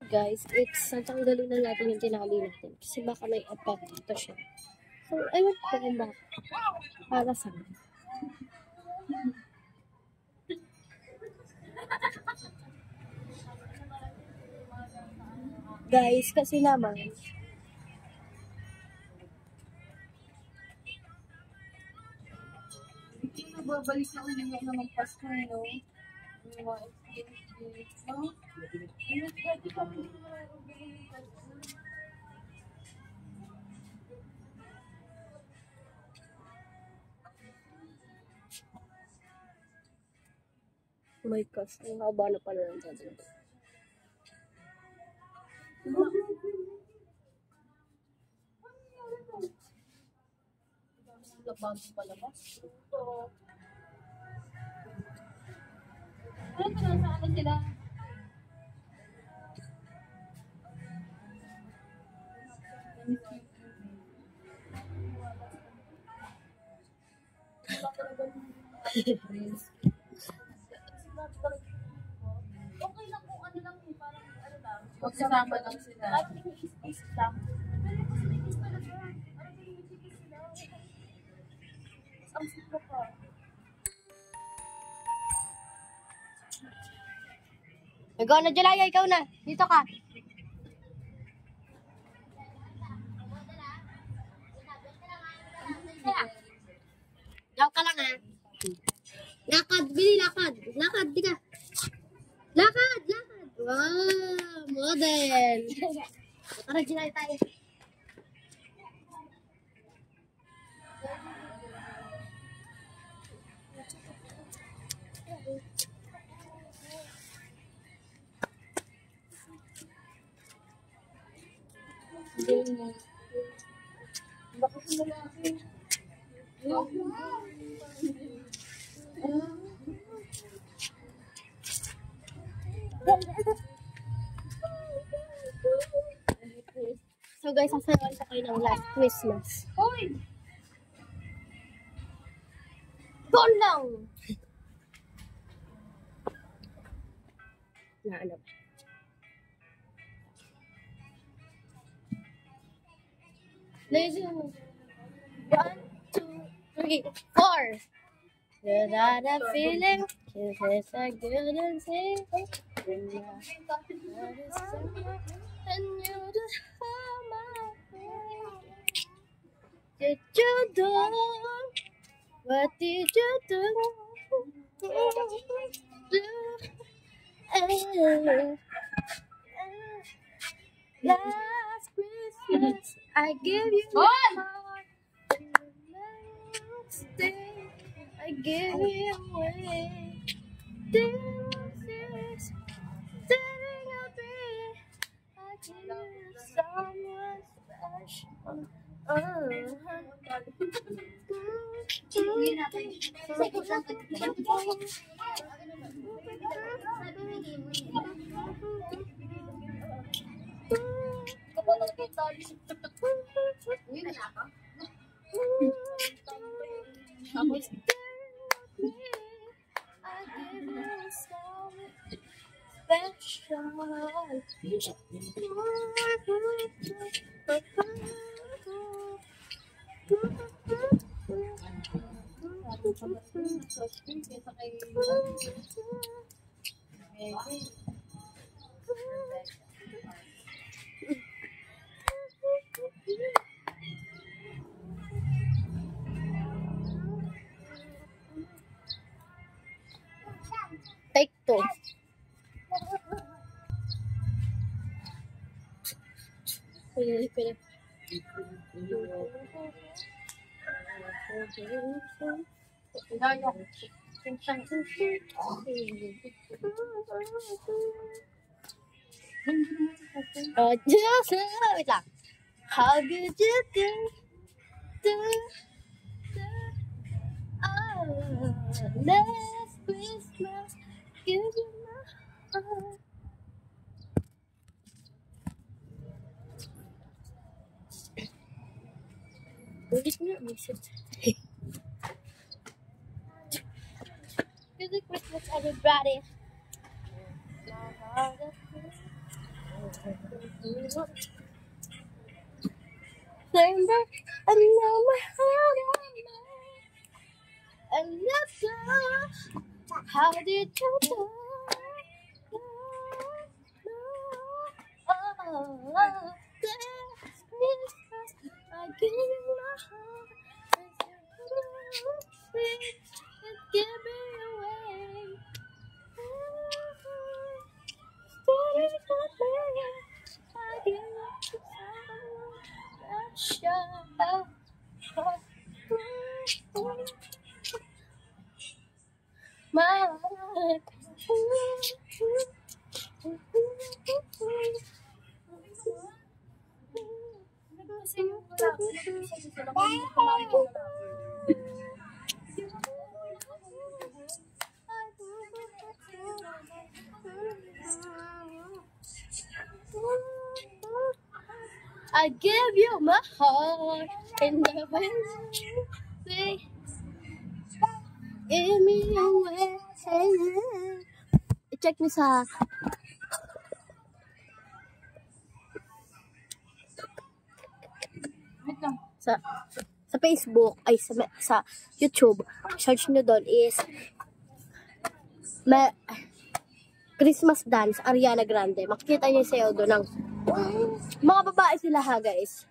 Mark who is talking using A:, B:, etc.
A: guys, it's natanggalin na natin yung tinali natin. Kasi baka may effect ito siya. So, ewan ko kung ba. Para saan. Guys, kasi naman,
B: babalik na ulit ng mga Pasko, no? Yung mga experience, no? Ingat dati kami
A: oh my gosh, ang haba na pala ng dadal.
B: bago palabas. So, ano ka na sa sila? Okay lang kung ano lang, parang ano lang. Magsasama lang sila. At is lang. Pero kasi may is talaga. Parang pinipigil sila. Ang sila pa.
A: Ikaw na, Jalaya, ikaw na. Dito ka. Diyan ka lang, ha. Lakad, Bili, lakad. Lakad, di ka. Lakad, lakad. Wow, model. Tara, Jalaya tayo.
B: Bakit mo lalaki?
A: So guys, sasayawan ko kayo ng Last Christmas.
B: Hoy!
A: Doon lang! Naanap. Ladies and 1, 2, 3, 4. Without a feeling, kisses are good and safe. And you just hold my hand. Did you do? What did you do? Last Christmas, I gave you my heart. And the next day, I gave it away. This is telling a bit. I gave you someone special. Take 2. Pwede. Just wait lang. How could you do? Oh, last Christmas, give you my heart. Ulit nga, misit. Merry Christmas, everybody. Remember, I know my heart and let's go. How did you do? Oh, I give you my heart. Give me away. I give you my life.
B: Kasi yung wala, nag-isa sila kung hindi pa namin wala.
A: I give you my heart and the way give me away. I-check mo sa
B: Wait lang.
A: sa Facebook ay sa YouTube. Search nyo doon is Christmas Dance Ariana Grande. Makikita niyo sayo doon ng mga babae sila ha guys.